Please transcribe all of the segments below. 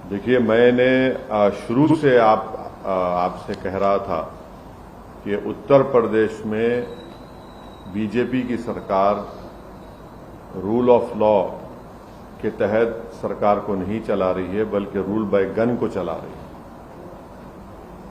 देखिए, मैंने शुरू से आपसे कह रहा था कि उत्तर प्रदेश में बीजेपी की सरकार रूल ऑफ लॉ के तहत सरकार को नहीं चला रही है, बल्कि रूल बाय गन को चला रही है।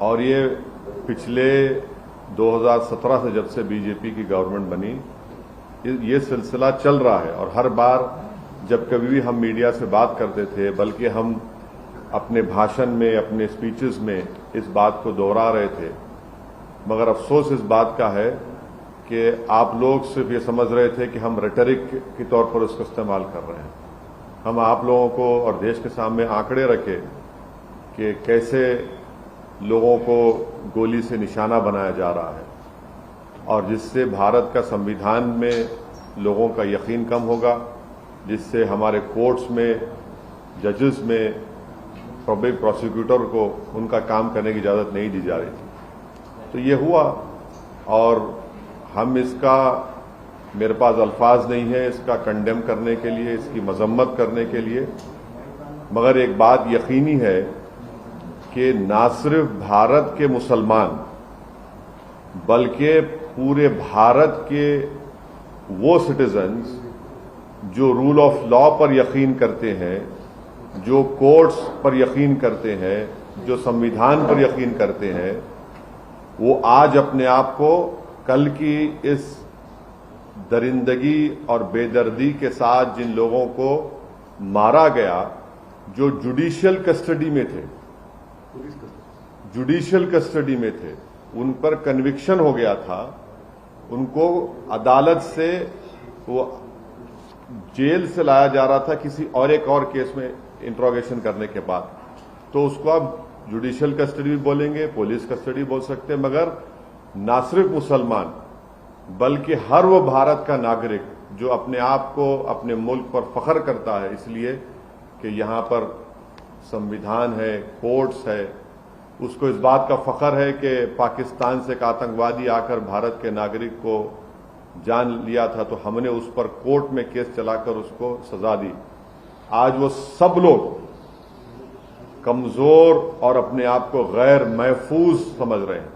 और ये पिछले 2017 से जब से बीजेपी की गवर्नमेंट बनी ये सिलसिला चल रहा है। और हर बार जब कभी भी हम मीडिया से बात करते थे, बल्कि हम अपने भाषण में, अपने स्पीचेस में इस बात को दोहरा रहे थे। मगर अफसोस इस बात का है कि आप लोग सिर्फ ये समझ रहे थे कि हम रेटरिक के तौर पर उसका इस्तेमाल कर रहे हैं। हम आप लोगों को और देश के सामने आंकड़े रखे कि कैसे लोगों को गोली से निशाना बनाया जा रहा है, और जिससे भारत का संविधान में लोगों का यकीन कम होगा, जिससे हमारे कोर्ट्स में, जजेस में, पब्लिक प्रोसिक्यूटर को उनका काम करने की इजाजत नहीं दी जा रही थी। तो ये हुआ, और हम इसका, मेरे पास अल्फाज नहीं है इसका कंडेम करने के लिए, इसकी मजम्मत करने के लिए। मगर एक बात यकीनी है कि ना सिर्फ भारत के मुसलमान, बल्कि पूरे भारत के वो सिटीजन्स जो रूल ऑफ लॉ पर यकीन करते हैं, जो कोर्ट्स पर यकीन करते हैं, जो संविधान पर यकीन करते हैं, वो आज अपने आप को कल की इस दरिंदगी और बेदर्दी के साथ जिन लोगों को मारा गया, जो जुडिशियल कस्टडी में थे, उन पर कन्विक्शन हो गया था, उनको अदालत से, वो जेल से लाया जा रहा था किसी और एक और केस में इंट्रोगेशन करने के बाद। तो उसको आप जुडिशियल कस्टडी भी बोलेंगे, पुलिस कस्टडी बोल सकते हैं। मगर ना सिर्फ मुसलमान, बल्कि हर वो भारत का नागरिक जो अपने आप को, अपने मुल्क पर फख्र करता है इसलिए कि यहां पर संविधान है, कोर्ट्स है, उसको इस बात का फख्र है कि पाकिस्तान से एक आतंकवादी आकर भारत के नागरिक को जान लिया था, तो हमने उस पर कोर्ट में केस चलाकर उसको सजा दी। आज वो सब लोग कमजोर और अपने आप को गैर महफूज समझ रहे हैं।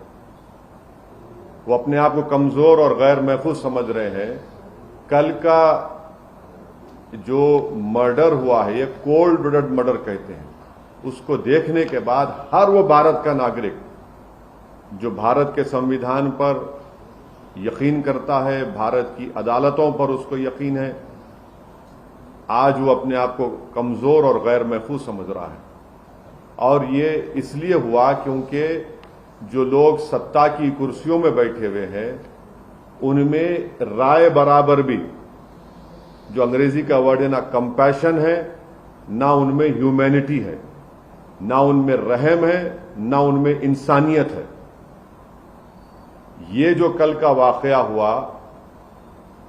वो अपने आप को कमजोर और गैर महफूज समझ रहे हैं। कल का जो मर्डर हुआ है, ये कोल्ड ब्लडेड मर्डर कहते हैं, उसको देखने के बाद हर वो भारत का नागरिक जो भारत के संविधान पर यकीन करता है, भारत की अदालतों पर उसको यकीन है, आज वो अपने आप को कमजोर और गैर महफूज समझ रहा है। और ये इसलिए हुआ क्योंकि जो लोग सत्ता की कुर्सियों में बैठे हुए हैं, उनमें राय बराबर भी, जो अंग्रेजी का वर्ड है, ना कंपैशन है, ना उनमें ह्यूमैनिटी है, ना उनमें रहम है, ना उनमें इंसानियत है। ये जो कल का वाकया हुआ,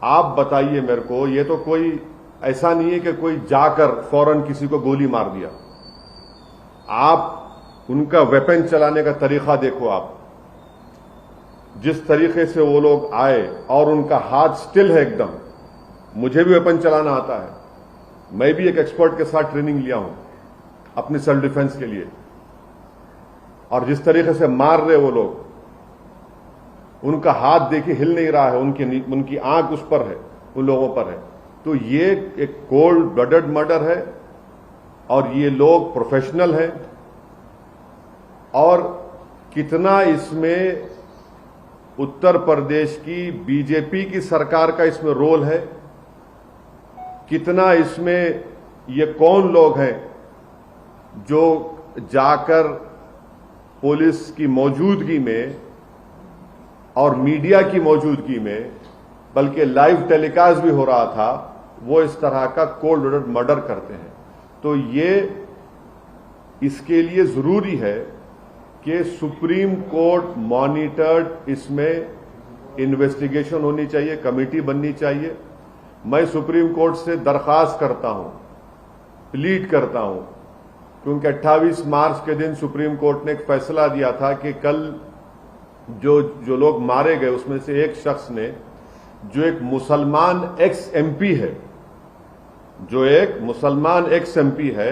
आप बताइए मेरे को, ये तो कोई ऐसा नहीं है कि कोई जाकर फौरन किसी को गोली मार दिया। आप उनका वेपन चलाने का तरीका देखो, आप जिस तरीके से वो लोग आए, और उनका हाथ स्टिल है एकदम। मुझे भी वेपन चलाना आता है, मैं भी एक एक्सपर्ट के साथ ट्रेनिंग लिया हूं अपने सेल्फ डिफेंस के लिए। और जिस तरीके से मार रहे वो लोग, उनका हाथ देखिए हिल नहीं रहा है, उनकी आंख उस पर है, उन लोगों पर है। तो ये एक कोल्ड ब्लडेड मर्डर है, और ये लोग प्रोफेशनल हैं। और कितना इसमें उत्तर प्रदेश की बीजेपी की सरकार का इसमें रोल है, कितना इसमें ये कौन लोग हैं जो जाकर पुलिस की मौजूदगी में और मीडिया की मौजूदगी में, बल्कि लाइव टेलीकास्ट भी हो रहा था, वो इस तरह का कोल्ड ब्लडेड मर्डर करते हैं। तो ये इसके लिए जरूरी है कि सुप्रीम कोर्ट मॉनिटर्ड इसमें इन्वेस्टिगेशन होनी चाहिए, कमेटी बननी चाहिए। मैं सुप्रीम कोर्ट से दरखास्त करता हूं, प्लीड करता हूं, क्योंकि 28 मार्च के दिन सुप्रीम कोर्ट ने एक फैसला दिया था कि कल जो लोग मारे गए, उसमें से एक शख्स ने, जो एक मुसलमान एक्स एमपी है,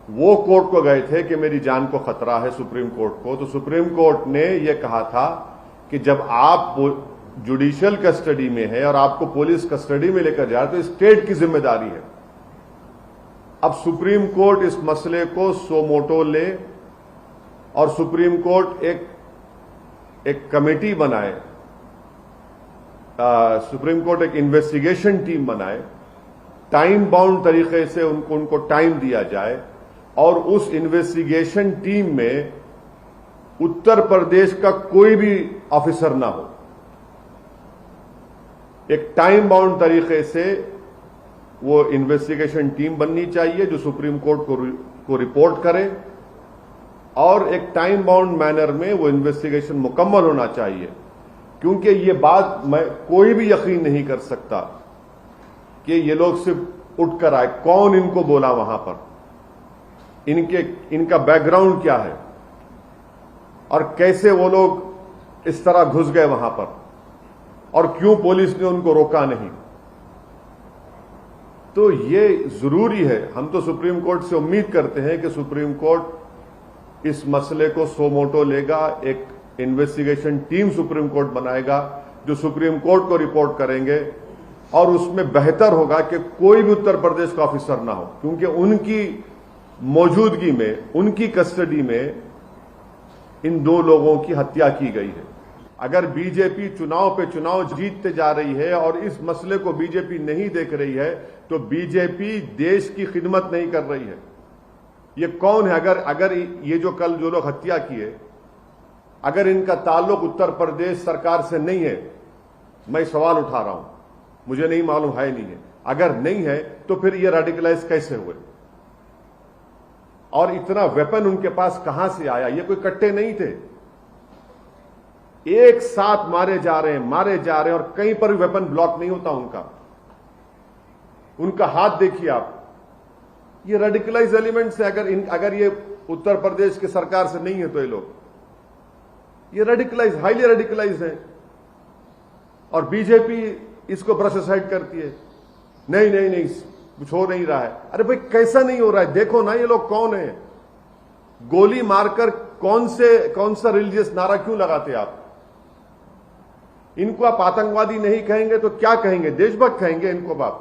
वो कोर्ट को गए थे कि मेरी जान को खतरा है, सुप्रीम कोर्ट को, तो सुप्रीम कोर्ट ने यह कहा था कि जब आप जुडिशियल कस्टडी में है और आपको पुलिस कस्टडी में लेकर जा रहे तो स्टेट की जिम्मेदारी है। अब सुप्रीम कोर्ट इस मसले को सो मोटो ले और सुप्रीम कोर्ट एक कमेटी बनाए, सुप्रीम कोर्ट एक इन्वेस्टिगेशन टीम बनाए, टाइम बाउंड तरीके से उनको टाइम दिया जाए और उस इन्वेस्टिगेशन टीम में उत्तर प्रदेश का कोई भी ऑफिसर ना हो। एक टाइम बाउंड तरीके से वो इन्वेस्टिगेशन टीम बननी चाहिए जो सुप्रीम कोर्ट को रिपोर्ट करे और एक टाइम बाउंड मैनर में वो इन्वेस्टिगेशन मुकम्मल होना चाहिए। क्योंकि ये बात मैं कोई भी यकीन नहीं कर सकता कि ये लोग सिर्फ उठकर आए, कौन इनको बोला वहां पर, इनका बैकग्राउंड क्या है और कैसे वो लोग इस तरह घुस गए वहां पर और क्यों पुलिस ने उनको रोका नहीं। तो ये जरूरी है। हम तो सुप्रीम कोर्ट से उम्मीद करते हैं कि सुप्रीम कोर्ट इस मसले को सो मोटो लेगा, एक इन्वेस्टिगेशन टीम सुप्रीम कोर्ट बनाएगा जो सुप्रीम कोर्ट को रिपोर्ट करेंगे और उसमें बेहतर होगा कि कोई भी उत्तर प्रदेश का ऑफिसर ना हो, क्योंकि उनकी मौजूदगी में, उनकी कस्टडी में इन दो लोगों की हत्या की गई है। अगर बीजेपी चुनाव पे चुनाव जीतते जा रही है और इस मसले को बीजेपी नहीं देख रही है तो बीजेपी देश की खिदमत नहीं कर रही है। ये कौन है? अगर ये जो कल जो लोग हत्या किए, अगर इनका ताल्लुक उत्तर प्रदेश सरकार से नहीं है, मैं सवाल उठा रहा हूं, मुझे नहीं मालूम है नहीं है, अगर नहीं है तो फिर ये रेडिकलाइज कैसे हुए और इतना वेपन उनके पास कहां से आया? ये कोई कट्टे नहीं थे, एक साथ मारे जा रहे हैं और कहीं पर भी वेपन ब्लॉक नहीं होता उनका हाथ देखिए आप। ये रेडिकलाइज एलिमेंट्स है। अगर ये उत्तर प्रदेश की सरकार से नहीं है तो ये रेडिकलाइज, हाईली रेडिकलाइज है और बीजेपी इसको ब्रश असाइड करती है। नहीं कुछ हो नहीं रहा है। अरे भाई कैसा नहीं हो रहा है? देखो ना ये लोग कौन है। गोली मारकर कौन सा रिलीजियस नारा क्यों लगाते आप? इनको आप आतंकवादी नहीं कहेंगे तो क्या कहेंगे? देशभक्त कहेंगे इनको आप?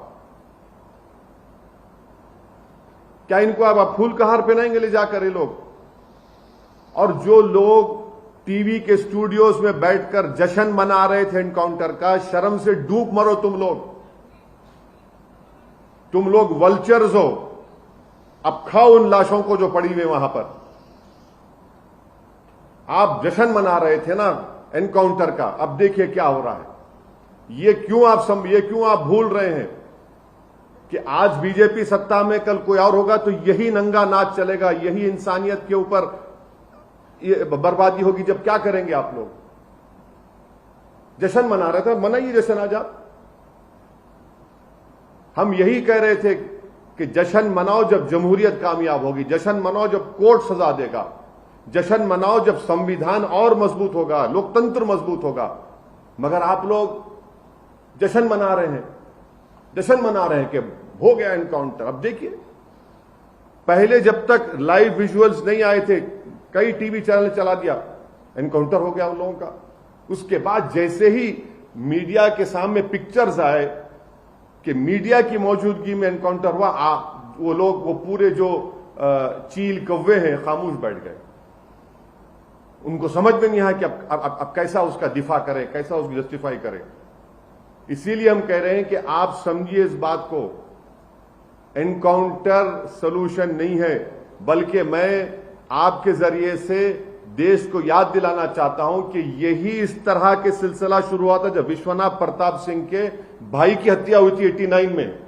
क्या इनको आप फूल का हार पहनाएंगे ले जाकर ये लोग? और जो लोग टीवी के स्टूडियोज में बैठकर जश्न मना रहे थे एनकाउंटर का, शर्म से डूब मरो तुम लोग वल्चर्स हो। अब खाओ उन लाशों को जो पड़ी हुई वहां पर। आप जश्न मना रहे थे ना एनकाउंटर का, अब देखिए क्या हो रहा है। ये क्यों आप भूल रहे हैं कि आज बीजेपी सत्ता में, कल कोई और होगा तो यही नंगा नाच चलेगा, यही इंसानियत के ऊपर ये बर्बादी होगी। जब क्या करेंगे आप लोग? जश्न मना रहे थे, मनाइए जश्न आज आप। हम यही कह रहे थे कि जश्न मनाओ जब जमहूरियत कामयाब होगी, जश्न मनाओ जब कोर्ट सजा देगा, जश्न मनाओ जब संविधान और मजबूत होगा, लोकतंत्र मजबूत होगा। मगर आप लोग जश्न मना रहे हैं कि हो गया एनकाउंटर। अब देखिए, पहले जब तक लाइव विजुअल्स नहीं आए थे, कई टीवी चैनल चला दिया, एनकाउंटर हो गया उन लोगों का। उसके बाद जैसे ही मीडिया के सामने पिक्चर्स आए कि मीडिया की मौजूदगी में एनकाउंटर हुआ, वो लोग, वो पूरे जो चील कौवे हैं, खामोश बैठ गए। उनको समझ में नहीं आया कि अब कैसा उसका दिफा करें, कैसा उसको जस्टिफाई करें। इसीलिए हम कह रहे हैं कि आप समझिए इस बात को, एनकाउंटर सॉल्यूशन नहीं है, बल्कि मैं आपके जरिए से देश को याद दिलाना चाहता हूं कि यही इस तरह के सिलसिला शुरू हुआ था जब विश्वनाथ प्रताप सिंह के भाई की हत्या हुई थी 89 में।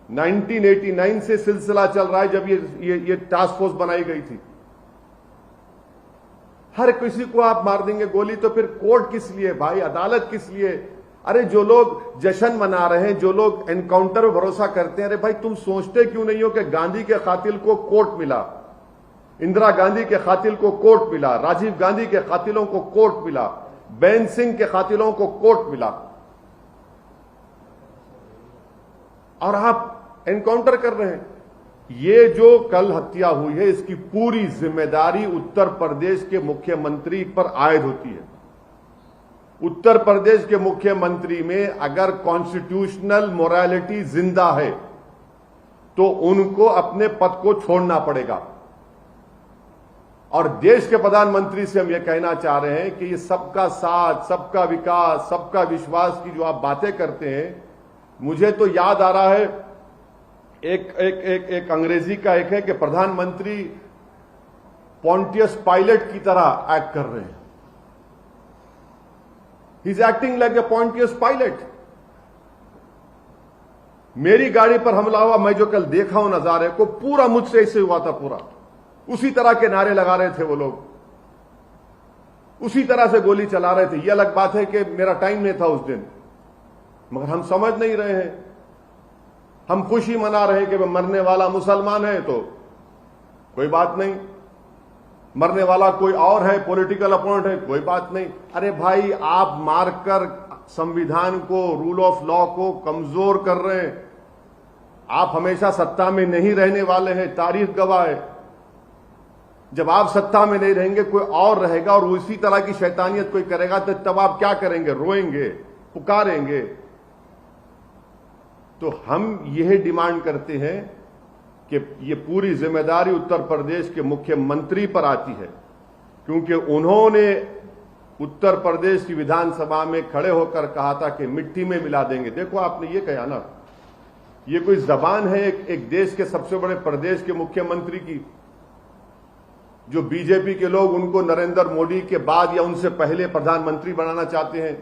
1989 से सिलसिला चल रहा है जब ये टास्क फोर्स बनाई गई थी। हर किसी को आप मार देंगे गोली तो फिर कोर्ट किस लिए भाई, अदालत किस लिए? अरे जो लोग जश्न मना रहे हैं, जो लोग एनकाउंटर पर भरोसा करते हैं, अरे भाई तुम सोचते क्यों नहीं हो कि गांधी के कातिल को कोर्ट मिला, इंदिरा गांधी के कातिल को कोर्ट मिला, राजीव गांधी के कातिलों को कोर्ट मिला, बेन सिंह के कातिलों को कोर्ट मिला, और आप एनकाउंटर कर रहे हैं। ये जो कल हत्या हुई है इसकी पूरी जिम्मेदारी उत्तर प्रदेश के मुख्यमंत्री पर आयद होती है। उत्तर प्रदेश के मुख्यमंत्री में अगर कॉन्स्टिट्यूशनल मोरालिटी जिंदा है तो उनको अपने पद को छोड़ना पड़ेगा। और देश के प्रधानमंत्री से हम यह कहना चाह रहे हैं कि ये सबका साथ, सबका विकास, सबका विश्वास की जो आप बातें करते हैं, मुझे तो याद आ रहा है एक अंग्रेजी का एक है कि प्रधानमंत्री पॉन्टियस पायलट की तरह एक्ट कर रहे हैं। He is acting like a Pontius Pilate. मेरी गाड़ी पर हमला हुआ, मैं जो कल देखा हूं नजारे को, पूरा मुझसे ऐसे हुआ था, पूरा उसी तरह के नारे लगा रहे थे वो लोग, उसी तरह से गोली चला रहे थे। यह अलग बात है कि मेरा टाइम नहीं था उस दिन, मगर हम समझ नहीं रहे हैं। हम खुशी मना रहे हैं कि मरने वाला मुसलमान है तो कोई बात नहीं, मरने वाला कोई और है, पॉलिटिकल अपोनेंट है, कोई बात नहीं। अरे भाई, आप मारकर संविधान को, रूल ऑफ लॉ को कमजोर कर रहे हैं। आप हमेशा सत्ता में नहीं रहने वाले हैं, तारीख गवाह है। जब आप सत्ता में नहीं रहेंगे, कोई और रहेगा और उसी तरह की शैतानियत कोई करेगा, तो तब आप क्या करेंगे? रोएंगे, पुकारेंगे। तो हम यह डिमांड करते हैं कि ये पूरी जिम्मेदारी उत्तर प्रदेश के मुख्यमंत्री पर आती है, क्योंकि उन्होंने उत्तर प्रदेश की विधानसभा में खड़े होकर कहा था कि मिट्टी में मिला देंगे। देखो, आपने ये कहा ना, ये कोई जबान है एक देश के सबसे बड़े प्रदेश के मुख्यमंत्री की, जो बीजेपी के लोग उनको नरेंद्र मोदी के बाद या उनसे पहले प्रधानमंत्री बनाना चाहते हैं।